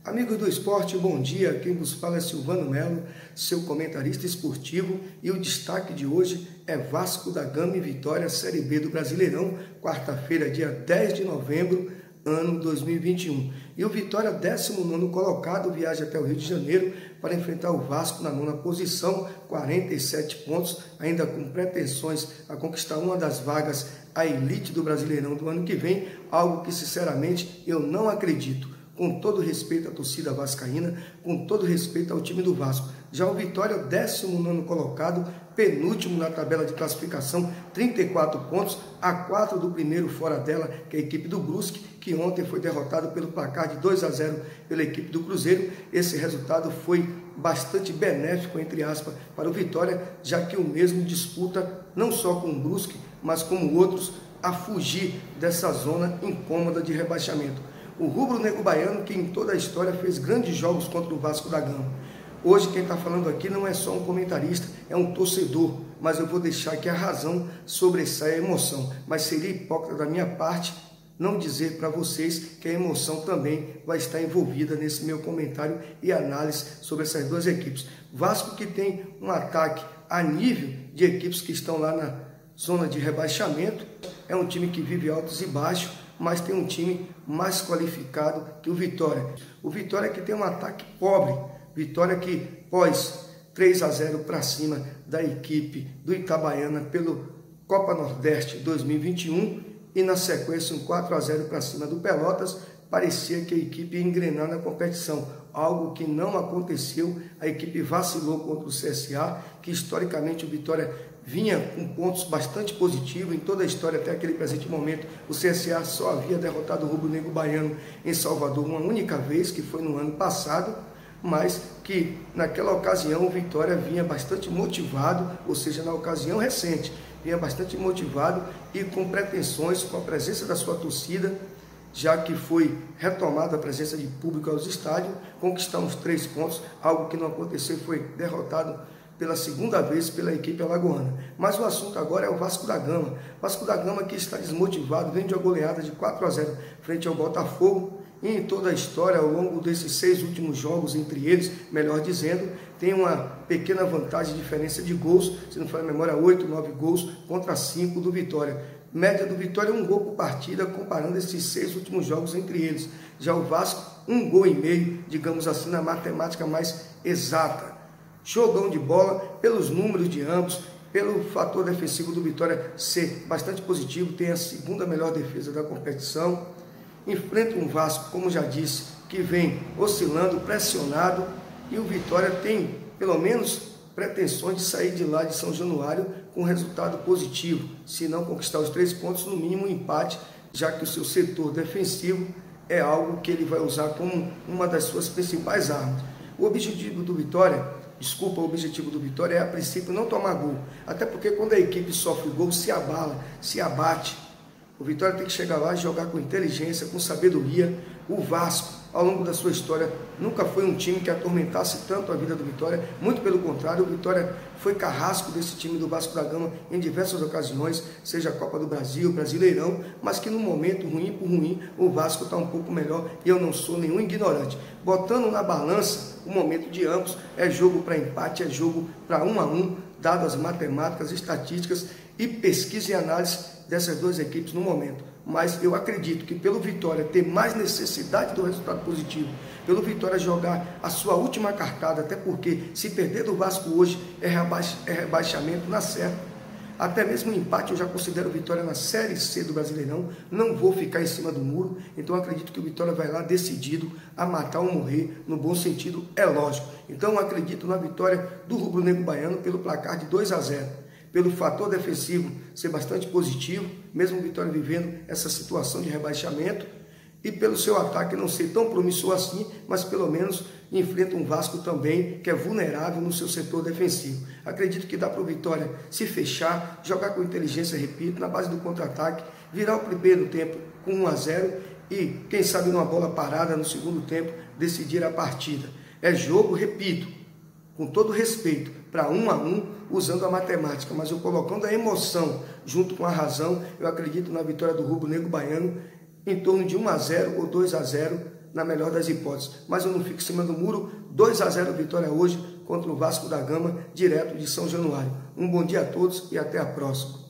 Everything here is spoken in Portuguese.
Amigos do esporte, bom dia. Quem vos fala é Silvano Melo, seu comentarista esportivo, e o destaque de hoje é Vasco da Gama e Vitória, Série B do Brasileirão, quarta-feira, dia 10 de novembro, ano 2021. E o Vitória, 19º colocado, viaja até o Rio de Janeiro para enfrentar o Vasco na 9ª posição, 47 pontos, ainda com pretensões a conquistar uma das vagas à elite do Brasileirão do ano que vem, algo que sinceramente eu não acredito. Com todo respeito à torcida vascaína, com todo respeito ao time do Vasco. Já o Vitória, 19º colocado, penúltimo na tabela de classificação, 34 pontos, a 4 do primeiro fora dela, que é a equipe do Brusque, que ontem foi derrotado pelo placar de 2-0 pela equipe do Cruzeiro. Esse resultado foi bastante benéfico, entre aspas, para o Vitória, já que o mesmo disputa não só com o Brusque, mas com outros, a fugir dessa zona incômoda de rebaixamento. O rubro-negro baiano, que em toda a história fez grandes jogos contra o Vasco da Gama. Hoje quem está falando aqui não é só um comentarista, é um torcedor, mas eu vou deixar que a razão sobressaia a emoção. Mas seria hipócrita da minha parte não dizer para vocês que a emoção também vai estar envolvida nesse meu comentário e análise sobre essas duas equipes. Vasco, que tem um ataque a nível de equipes que estão lá na zona de rebaixamento, é um time que vive altos e baixos, mas tem um time mais qualificado que o Vitória. O Vitória que tem um ataque pobre, Vitória que pós 3-0 para cima da equipe do Itabaiana pelo Copa Nordeste 2021 e na sequência um 4-0 para cima do Pelotas, parecia que a equipe ia engrenar na competição, algo que não aconteceu. A equipe vacilou contra o CSA, que historicamente o Vitória vinha com pontos bastante positivos em toda a história até aquele presente momento. O CSA só havia derrotado o rubro-negro baiano em Salvador uma única vez, que foi no ano passado, mas que naquela ocasião o Vitória vinha bastante motivado, ou seja, na ocasião recente, vinha bastante motivado e com pretensões, com a presença da sua torcida, já que foi retomada a presença de público aos estádios, conquistar uns 3 pontos, algo que não aconteceu, foi derrotado pela segunda vez pela equipe alagoana. Mas o assunto agora é o Vasco da Gama. Vasco da Gama que está desmotivado, vem de uma goleada de 4-0 frente ao Botafogo, e em toda a história, ao longo desses 6 últimos jogos, entre eles, melhor dizendo, tem uma pequena vantagem de diferença de gols, se não for a memória, 8, 9 gols contra 5 do Vitória. Média do Vitória, 1 gol por partida, comparando esses 6 últimos jogos entre eles. Já o Vasco, 1,5 gol, digamos assim, na matemática mais exata. Jogão de bola, pelos números de ambos, pelo fator defensivo do Vitória ser bastante positivo, tem a segunda melhor defesa da competição. Enfrenta um Vasco, como já disse, que vem oscilando, pressionado, e o Vitória tem, pelo menos, pretensões de sair de lá de São Januário com resultado positivo, se não conquistar os 3 pontos, no mínimo um empate, já que o seu setor defensivo é algo que ele vai usar como uma das suas principais armas. O objetivo do Vitória é, a princípio, não tomar gol. Até porque quando a equipe sofre gol, se abala, se abate. O Vitória tem que chegar lá e jogar com inteligência, com sabedoria. O Vasco, ao longo da sua história, nunca foi um time que atormentasse tanto a vida do Vitória. Muito pelo contrário, o Vitória foi carrasco desse time do Vasco da Gama em diversas ocasiões, seja a Copa do Brasil, Brasileirão, mas que no momento, ruim por ruim, o Vasco está um pouco melhor e eu não sou nenhum ignorante. Botando na balança, o momento de ambos é jogo para empate, é jogo para 1-1, dadas as matemáticas, estatísticas e pesquisa e análise dessas duas equipes no momento. Mas eu acredito que pelo Vitória ter mais necessidade do resultado positivo, pelo Vitória jogar a sua última cartada, até porque se perder do Vasco hoje é rebaixamento na certa. Até mesmo o empate eu já considero Vitória na Série C do Brasileirão, não vou ficar em cima do muro, então acredito que o Vitória vai lá decidido a matar ou morrer, no bom sentido, é lógico. Então eu acredito na vitória do rubro-negro baiano pelo placar de 2-0. Pelo fator defensivo ser bastante positivo, mesmo o Vitória vivendo essa situação de rebaixamento, e pelo seu ataque não ser tão promissor assim, mas pelo menos enfrenta um Vasco também que é vulnerável no seu setor defensivo. Acredito que dá para o Vitória se fechar, jogar com inteligência, repito, na base do contra-ataque, virar o primeiro tempo com 1-0 e, quem sabe, numa bola parada no segundo tempo, decidir a partida. É jogo, repito, com todo respeito, para 1-1, usando a matemática, mas eu colocando a emoção junto com a razão, eu acredito na vitória do rubro-negro baiano em torno de 1-0 ou 2-0 na melhor das hipóteses. Mas eu não fico em cima do muro. 2-0 vitória hoje contra o Vasco da Gama, direto de São Januário. Um bom dia a todos e até a próxima.